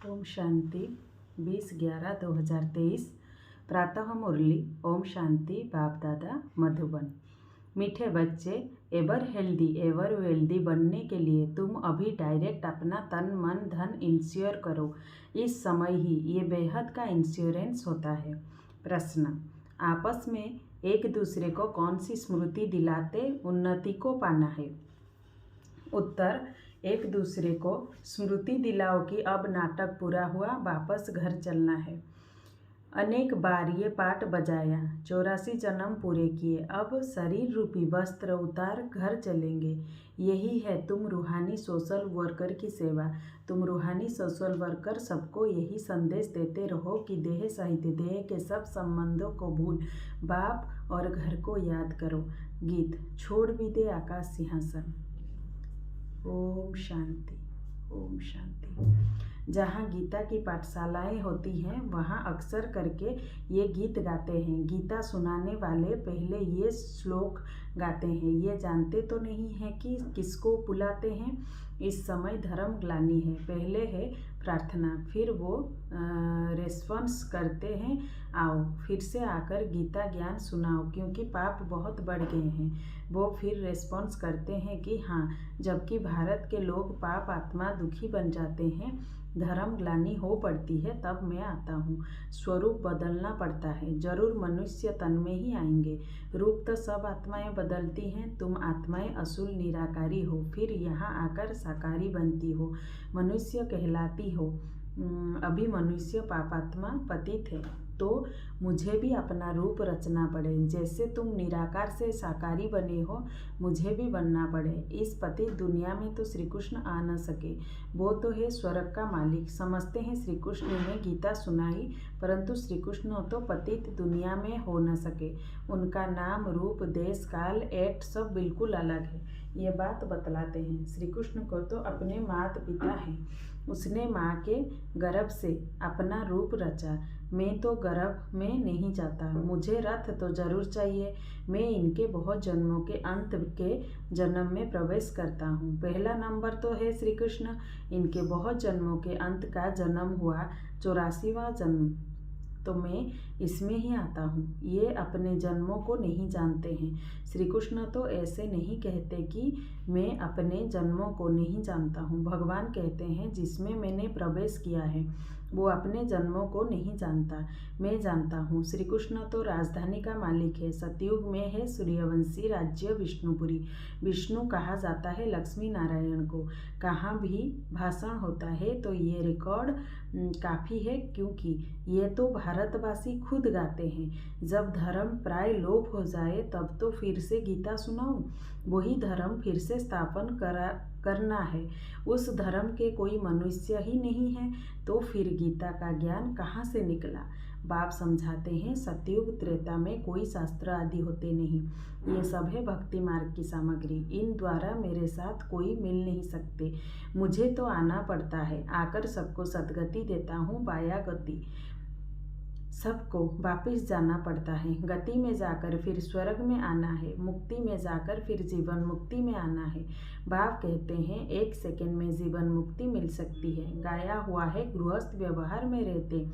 ओम शांति 20/11/2023 प्रातः मुरली। ओम शांति। बाप दादा मधुबन। मीठे बच्चे, एवर वेल्दी बनने के लिए तुम अभी डायरेक्ट अपना तन मन धन इंश्योर करो। इस समय ही ये बेहद का इंश्योरेंस होता है। प्रश्न, आपस में एक दूसरे को कौन सी स्मृति दिलाते उन्नति को पाना है? उत्तर, एक दूसरे को स्मृति दिलाओ कि अब नाटक पूरा हुआ, वापस घर चलना है। अनेक बार ये पाठ बजाया, 84 जन्म पूरे किए, अब शरीर रूपी वस्त्र उतार घर चलेंगे। यही है तुम रूहानी सोशल वर्कर की सेवा। तुम रूहानी सोशल वर्कर सबको यही संदेश देते रहो कि देह सहित देह के सब संबंधों को भूल बाप और घर को याद करो। गीत, छोड़ भी दे आकाश सिंहासन। ओम शांति। ओम शांति। जहाँ गीता की पाठशालाएं होती हैं वहाँ अक्सर करके ये गीत गाते हैं। गीता सुनाने वाले पहले ये श्लोक गाते हैं। ये जानते तो नहीं हैं कि किसको बुलाते हैं। इस समय धर्म ग्लानि है। पहले है प्रार्थना, फिर वो रेस्पॉन्स करते हैं, आओ फिर से आकर गीता ज्ञान सुनाओ क्योंकि पाप बहुत बढ़ गए हैं। वो फिर रेस्पॉन्स करते हैं कि हाँ, जबकि भारत के लोग पाप आत्मा दुखी बन जाते हैं, धर्म ग्लानि हो पड़ती है, तब मैं आता हूँ। स्वरूप बदलना पड़ता है, जरूर मनुष्य तन में ही आएंगे। रूप तो सब आत्माएं बदलती हैं। तुम आत्माएं असुल निराकारी हो, फिर यहाँ आकर साकारी बनती हो, मनुष्य कहलाती हो। अभी मनुष्य पापात्मा पतित है, तो मुझे भी अपना रूप रचना पड़े। जैसे तुम निराकार से साकारी बने हो, मुझे भी बनना पड़े। इस पतित दुनिया में तो श्री कृष्ण आ न सके, वो तो है स्वर्ग का मालिक। समझते हैं श्री कृष्ण ने गीता सुनाई, परंतु श्री कृष्ण तो पतित दुनिया में हो न सके। उनका नाम, रूप, देश, काल, एक्ट सब बिल्कुल अलग है। ये बात बतलाते हैं। श्री कृष्ण को तो अपने माता पिता हैं। उसने माँ के गर्भ से अपना रूप रचा। मैं तो गर्भ में नहीं जाता, मुझे रथ तो जरूर चाहिए। मैं इनके बहुत जन्मों के अंत के जन्म में प्रवेश करता हूँ। पहला नंबर तो है श्री कृष्ण। इनके बहुत जन्मों के अंत का जन्म हुआ 84वां जन्म, तो मैं इसमें ही आता हूँ। ये अपने जन्मों को नहीं जानते हैं। श्री कृष्ण तो ऐसे नहीं कहते कि मैं अपने जन्मों को नहीं जानता हूँ। भगवान कहते हैं जिसमें मैंने प्रवेश किया है वो अपने जन्मों को नहीं जानता, मैं जानता हूँ। श्री कृष्ण तो राजधानी का मालिक है। सतयुग में है सूर्यवंशी राज्य विष्णुपुरी। विष्णु कहा जाता है लक्ष्मी नारायण को। कहाँ भी भाषण होता है तो ये रिकॉर्ड काफ़ी है, क्योंकि ये तो भारतवासी खुद गाते हैं। जब धर्म प्राय लोप हो जाए तब तो फिर से गीता सुनाऊं। वही धर्म फिर से स्थापन करना है। उस धर्म के कोई मनुष्य ही नहीं है, तो फिर गीता का ज्ञान कहाँ से निकला? बाप समझाते हैं सतयुग त्रेता में कोई शास्त्र आदि होते नहीं। ये सब है भक्ति मार्ग की सामग्री। इन द्वारा मेरे साथ कोई मिल नहीं सकते। मुझे तो आना पड़ता है, आकर सबको सद्गति देता हूँ। बाया गति सबको वापस जाना पड़ता है। गति में जाकर फिर स्वर्ग में आना है, मुक्ति में जाकर फिर जीवन मुक्ति में आना है। बाप कहते हैं 1 सेकंड में जीवन मुक्ति मिल सकती है। गाया हुआ है गृहस्थ व्यवहार में रहते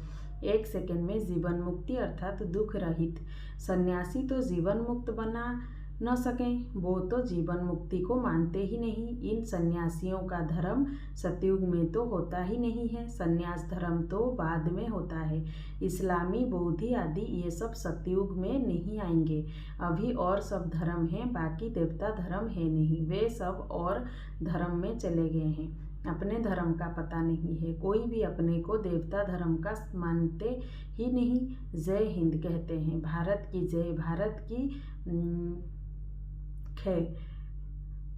1 सेकंड में जीवन मुक्ति अर्थात दुख रहित। सन्यासी तो जीवन मुक्त बना न सकें, वो तो जीवन मुक्ति को मानते ही नहीं। इन सन्यासियों का धर्म सतयुग में तो होता ही नहीं है। सन्यास धर्म तो बाद में होता है। इस्लामी, बौद्धि आदि ये सब सतयुग में नहीं आएंगे। अभी और सब धर्म हैं, बाकी देवता धर्म है नहीं। वे सब और धर्म में चले गए हैं। अपने धर्म का पता नहीं है। कोई भी अपने को देवता धर्म का मानते ही नहीं। जय हिंद कहते हैं, भारत की जय। भारत की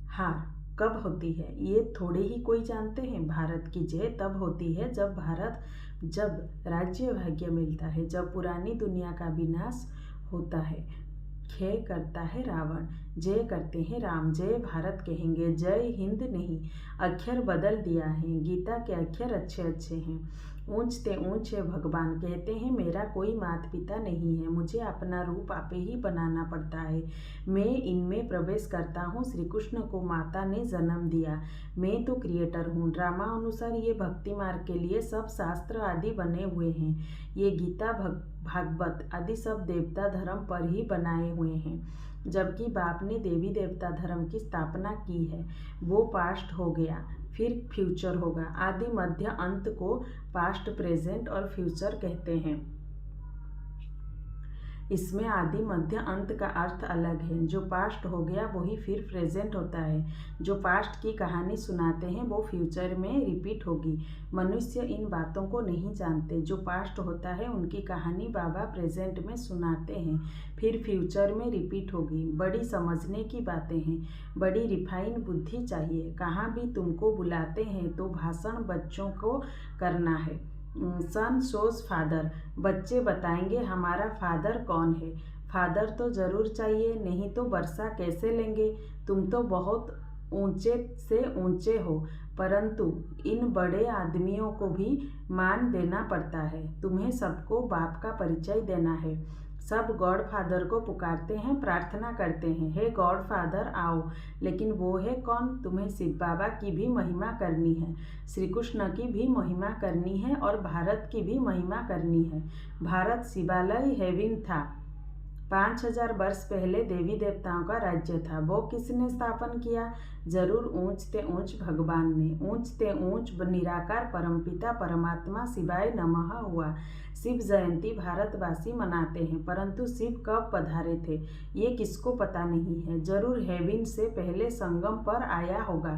हार कब होती है ये थोड़े ही कोई जानते हैं। भारत की जय तब होती है जब राज्य भाग्य मिलता है, जब पुरानी दुनिया का विनाश होता है, क्षय करता है रावण। जय करते हैं राम, जय भारत कहेंगे, जय हिंद नहीं। अक्षर बदल दिया है, गीता के अक्षर अच्छे अच्छे हैं। ऊंचते ऊंच है भगवान, कहते हैं मेरा कोई माता पिता नहीं है, मुझे अपना रूप आपे ही बनाना पड़ता है। मैं इनमें प्रवेश करता हूँ, श्री कृष्ण को माता ने जन्म दिया, मैं तो क्रिएटर हूँ। ड्रामा अनुसार ये भक्ति मार्ग के लिए सब शास्त्र आदि बने हुए हैं। ये गीता भागवत आदि सब देवता धर्म पर ही बनाए हुए हैं, जबकि बाप ने देवी देवता धर्म की स्थापना की है। वो पास्ट हो गया, फिर फ्यूचर होगा। आदि मध्य अंत को पास्ट, प्रेजेंट और फ्यूचर कहते हैं। इसमें आदि मध्य अंत का अर्थ अलग है। जो पास्ट हो गया वही फिर प्रेजेंट होता है। जो पास्ट की कहानी सुनाते हैं वो फ्यूचर में रिपीट होगी। मनुष्य इन बातों को नहीं जानते। जो पास्ट होता है उनकी कहानी बाबा प्रेजेंट में सुनाते हैं, फिर फ्यूचर में रिपीट होगी। बड़ी समझने की बातें हैं, बड़ी रिफाइन बुद्धि चाहिए। कहाँ भी तुमको बुलाते हैं तो भाषण बच्चों को करना है। सन शोज फादर, बच्चे बताएंगे हमारा फादर कौन है। फादर तो ज़रूर चाहिए, नहीं तो वर्षा कैसे लेंगे। तुम तो बहुत ऊंचे से ऊंचे हो, परंतु इन बड़े आदमियों को भी मान देना पड़ता है। तुम्हें सबको बाप का परिचय देना है। सब गॉड फादर को पुकारते हैं, प्रार्थना करते हैं, हे गॉड फादर आओ। लेकिन वो है कौन। तुम्हें शिव बाबा की भी महिमा करनी है, श्री कृष्ण की भी महिमा करनी है और भारत की भी महिमा करनी है। भारत शिवालय हेवन था। 5000 वर्ष पहले देवी देवताओं का राज्य था। वो किसने स्थापन किया। जरूर ऊंचते ऊंच भगवान ने। ऊंचते ऊंच निराकार परमपिता परमात्मा शिवाय नमः हुआ। शिव जयंती भारतवासी मनाते हैं, परंतु शिव कब पधारे थे ये किसको पता नहीं है। जरूर हेवन से पहले संगम पर आया होगा।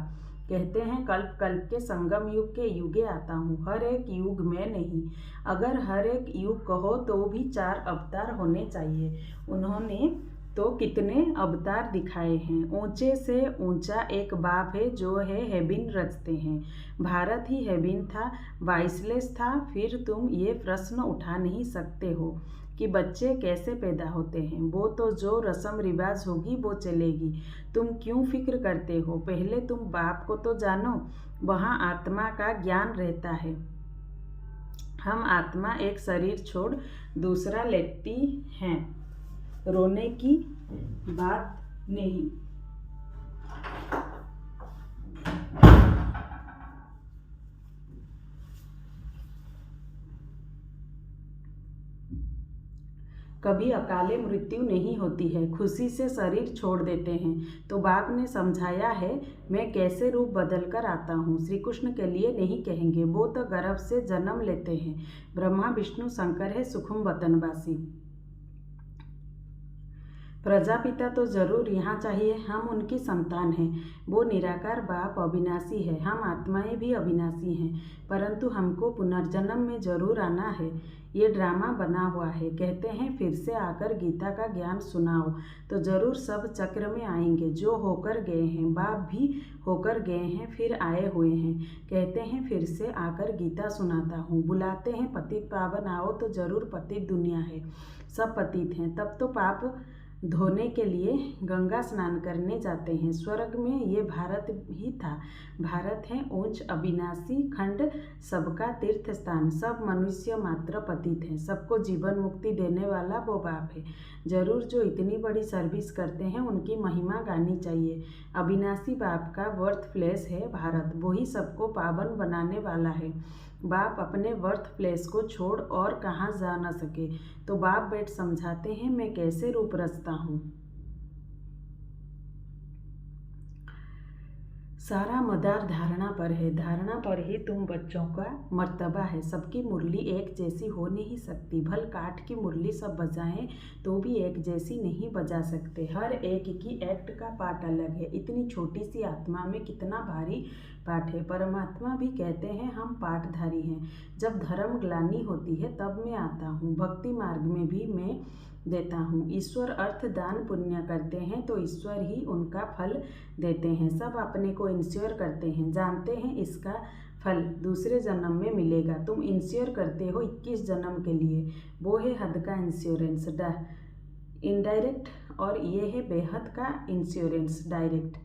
कहते हैं कल्प कल्प के संगम युग के युगे आता हूँ, हर एक युग में नहीं। अगर हर एक युग कहो तो भी 4 अवतार होने चाहिए। उन्होंने तो कितने अवतार दिखाए हैं। ऊंचे से ऊंचा एक बाप है जो है हेवन रचते हैं। भारत ही हेवन था, वाइसलेस था। फिर तुम ये प्रश्न उठा नहीं सकते हो कि बच्चे कैसे पैदा होते हैं। वो तो जो रस्म रिवाज होगी वो चलेगी। तुम क्यों फिक्र करते हो। पहले तुम बाप को तो जानो, वहाँ आत्मा का ज्ञान रहता है। हम आत्मा एक शरीर छोड़ दूसरा लेती हैं। रोने की बात नहीं। कभी अकाले मृत्यु नहीं होती है, खुशी से शरीर छोड़ देते हैं। तो बाप ने समझाया है मैं कैसे रूप बदल कर आता हूँ। श्री कृष्ण के लिए नहीं कहेंगे, वो तो गर्भ से जन्म लेते हैं। ब्रह्मा विष्णु शंकर है सुखम वतनवासी। प्रजापिता तो जरूर यहाँ चाहिए, हम उनकी संतान हैं। वो निराकार बाप अविनाशी है, हम आत्माएं भी अविनाशी हैं, परंतु हमको पुनर्जन्म में जरूर आना है। ये ड्रामा बना हुआ है। कहते हैं फिर से आकर गीता का ज्ञान सुनाओ, तो जरूर सब चक्र में आएंगे। जो होकर गए हैं, बाप भी होकर गए हैं, फिर आए हुए हैं। कहते हैं फिर से आकर गीता सुनाता हूँ। बुलाते हैं पतित पावन आओ, तो जरूर पतित दुनिया है, सब पतित हैं। तब तो पाप धोने के लिए गंगा स्नान करने जाते हैं। स्वर्ग में ये भारत ही था। भारत है ऊंच अविनाशी खंड, सबका तीर्थ स्थान। सब मनुष्य मात्र पतित हैं, सबको जीवन मुक्ति देने वाला वो बाप है। जरूर जो इतनी बड़ी सर्विस करते हैं उनकी महिमा गानी चाहिए। अविनाशी बाप का बर्थ प्लेस है भारत, वही सबको पावन बनाने वाला है। बाप अपने बर्थ प्लेस को छोड़ और कहाँ जा न सके, तो बाप बैठ समझाते हैं मैं कैसे रूप रचता हूँ। सारा मदार धारणा पर है, धारणा पर ही तुम बच्चों का मर्तबा है। सबकी मुरली एक जैसी हो नहीं सकती। भल काठ की मुरली सब बजाएं तो भी एक जैसी नहीं बजा सकते। हर एक की एक्ट का पाठ अलग है। इतनी छोटी सी आत्मा में कितना भारी पाठ है। परमात्मा भी कहते हैं हम पाठधारी हैं। जब धर्म ग्लानि होती है तब मैं आता हूँ। भक्ति मार्ग में भी मैं देता हूँ। ईश्वर अर्थ दान पुण्य करते हैं तो ईश्वर ही उनका फल देते हैं। सब अपने को इंश्योर करते हैं, जानते हैं इसका फल दूसरे जन्म में मिलेगा। तुम इंश्योर करते हो 21 जन्म के लिए, वो है हद का इंश्योरेंस। इनडायरेक्ट और ये है बेहद का इंश्योरेंस डायरेक्ट।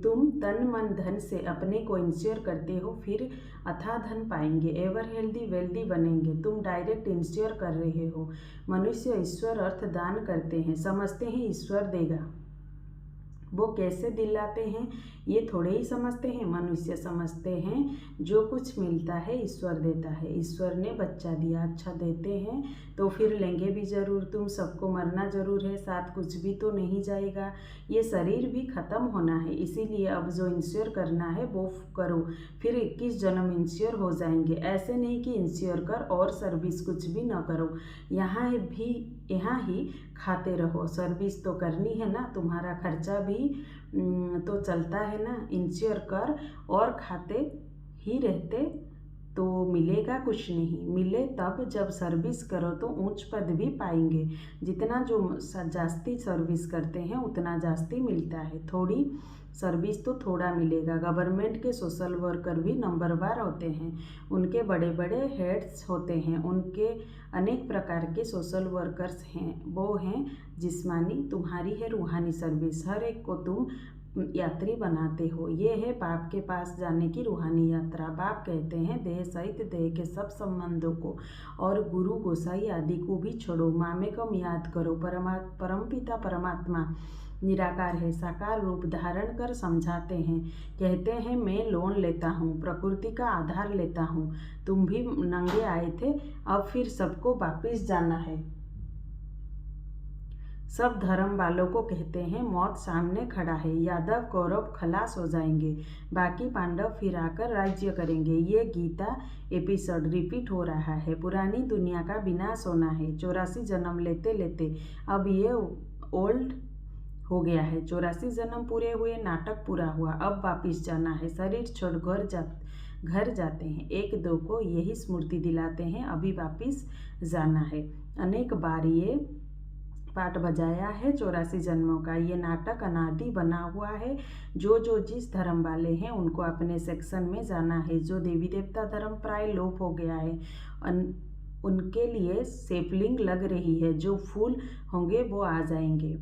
तुम तन मन धन से अपने को इंश्योर करते हो, फिर अथाह धन पाएंगे, एवर हेल्दी वेल्दी बनेंगे। तुम डायरेक्ट इंश्योर कर रहे हो। मनुष्य ईश्वर अर्थ दान करते हैं, समझते हैं ईश्वर देगा। वो कैसे दिलाते हैं ये थोड़े ही समझते हैं। मनुष्य समझते हैं जो कुछ मिलता है ईश्वर देता है। ईश्वर ने बच्चा दिया, अच्छा देते हैं तो फिर लेंगे भी ज़रूर। तुम सबको मरना ज़रूर है, साथ कुछ भी तो नहीं जाएगा। ये शरीर भी ख़त्म होना है, इसीलिए अब जो इंश्योर करना है वो करो, फिर 21 जन्म इंश्योर हो जाएंगे। ऐसे नहीं कि इंश्योर कर और सर्विस कुछ भी ना करो, यहाँ ही खाते रहो। सर्विस तो करनी है ना, तुम्हारा खर्चा भी तो चलता है ना। इंश्योर कर और खाते ही रहते तो मिलेगा कुछ नहीं। मिले तब जब सर्विस करो तो ऊंच पद भी पाएंगे। जितना जो जास्ती सर्विस करते हैं उतना जास्ती मिलता है। थोड़ी सर्विस तो थोड़ा मिलेगा। गवर्नमेंट के सोशल वर्कर भी नंबरवार होते हैं, उनके बड़े बड़े हेड्स होते हैं, उनके अनेक प्रकार के सोशल वर्कर्स हैं। वो हैं जिस्मानी, तुम्हारी है रूहानी सर्विस। हर एक को तुम यात्री बनाते हो। ये है बाप के पास जाने की रूहानी यात्रा। बाप कहते हैं देह सहित देह के सब संबंधों को और गुरु गोसाई आदि को भी छोड़ो। मामेकम याद करो। परमपिता परमात्मा निराकार है, साकार रूप धारण कर समझाते हैं। कहते हैं मैं लोन लेता हूँ, प्रकृति का आधार लेता हूँ। तुम भी नंगे आए थे, अब फिर सबको वापिस जाना है। सब धर्म वालों को कहते हैं मौत सामने खड़ा है। यादव कौरव खलास हो जाएंगे, बाकी पांडव फिर आकर राज्य करेंगे। ये गीता एपिसोड रिपीट हो रहा है। पुरानी दुनिया का विनाश होना है। 84 जन्म लेते लेते अब ये ओल्ड हो गया है। 84 जन्म पूरे हुए, नाटक पूरा हुआ, अब वापिस जाना है। शरीर छोड़ घर जाते हैं। एक दो को यही स्मृति दिलाते हैं अभी वापिस जाना है। अनेक बार ये पाठ बजाया है 84 जन्मों का। ये नाटक अनादि बना हुआ है। जो जिस धर्म वाले हैं उनको अपने सेक्शन में जाना है। जो देवी देवता धर्म प्राय लोप हो गया है उनके लिए सेपलिंग लग रही है। जो फूल होंगे वो आ जाएंगे।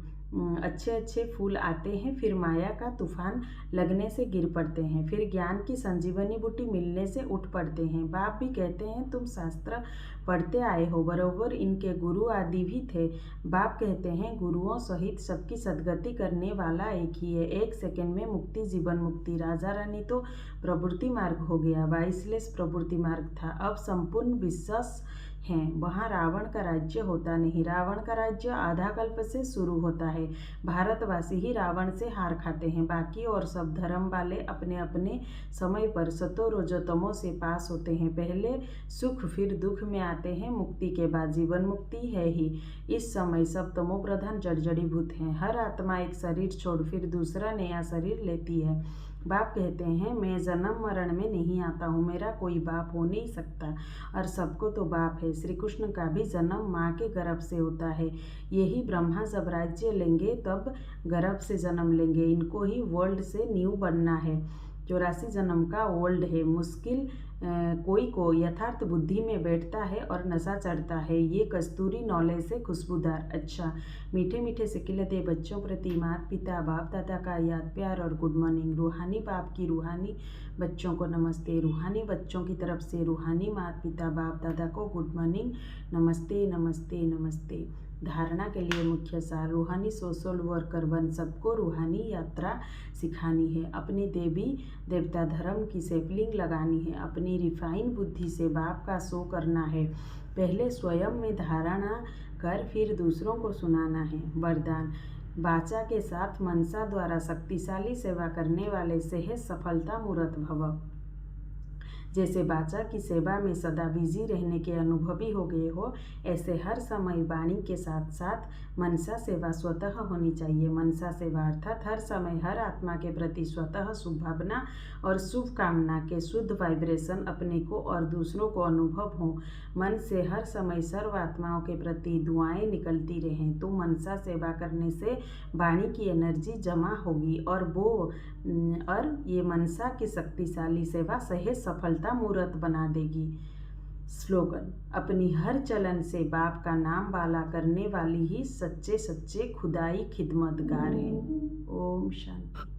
अच्छे अच्छे फूल आते हैं, फिर माया का तूफान लगने से गिर पड़ते हैं, फिर ज्ञान की संजीवनी बूटी मिलने से उठ पड़ते हैं। बाप भी कहते हैं तुम शास्त्र पढ़ते आए हो, बरोबर इनके गुरु आदि भी थे। बाप कहते हैं गुरुओं सहित सबकी सद्गति करने वाला एक ही है। 1 सेकंड में मुक्ति, जीवन मुक्ति। राजा रानी तो प्रवृत्ति मार्ग हो गया, 22 प्रवृत्ति मार्ग था। अब संपूर्ण विश्वास हैं। वहाँ रावण का राज्य होता नहीं। रावण का राज्य आधा कल्प से शुरू होता है। भारतवासी ही रावण से हार खाते हैं। बाकी और सब धर्म वाले अपने अपने समय पर सतो रजोतमों से पास होते हैं। पहले सुख फिर दुख में आते हैं, मुक्ति के बाद जीवन मुक्ति है ही। इस समय सब तमो प्रधान जड़जड़ीभूत हैं। हर आत्मा एक शरीर छोड़ फिर दूसरा नया शरीर लेती है। बाप कहते हैं मैं जन्म मरण में नहीं आता हूँ, मेरा कोई बाप हो नहीं सकता, और सबको तो बाप है। श्री कृष्ण का भी जन्म माँ के गर्भ से होता है। यही ब्रह्मा जब राज्य लेंगे तब गर्भ से जन्म लेंगे। इनको ही वर्ल्ड से न्यू बनना है। 84 जन्म का ओल्ड है। मुश्किल कोई को यथार्थ बुद्धि में बैठता है और नशा चढ़ता है। ये कस्तूरी नॉलेज से खुशबूदार। अच्छा, मीठे मीठे सिक्के दे बच्चों प्रति माता पिता बाप दादा का याद प्यार और गुड मॉर्निंग। रूहानी बाप की रूहानी बच्चों को नमस्ते। रूहानी बच्चों की तरफ से रूहानी माता पिता बाप दादा को गुड मॉर्निंग, नमस्ते नमस्ते नमस्ते। धारणा के लिए मुख्य सार, रूहानी सोशल वर्कर बन सबको रूहानी यात्रा सिखानी है। अपनी देवी देवता धर्म की सेपलिंग लगानी है। अपनी रिफाइन बुद्धि से बाप का शो करना है। पहले स्वयं में धारणा कर फिर दूसरों को सुनाना है। वरदान, वाचा के साथ मनसा द्वारा शक्तिशाली सेवा करने वाले से है सफलता मूर्त भव। जैसे वाचा की सेवा में सदा बिजी रहने के अनुभवी हो गए हो, ऐसे हर समय वाणी के साथ साथ मनसा सेवा स्वतः होनी चाहिए। मनसा सेवा अर्थात हर समय हर आत्मा के प्रति स्वतः शुभ भावना और शुभ कामना के शुद्ध वाइब्रेशन अपने को और दूसरों को अनुभव हो। मन से हर समय सर्व आत्माओं के प्रति दुआएं निकलती रहें तो मनसा सेवा करने से वाणी की एनर्जी जमा होगी और ये मनसा की शक्तिशाली सेवा सहज सफलता मूर्त बना देगी। स्लोगन: अपनी हर चलन से बाप का नाम वाला करने वाली ही सच्चे सच्चे खुदाई खिदमतगार हैं। ओम शांति।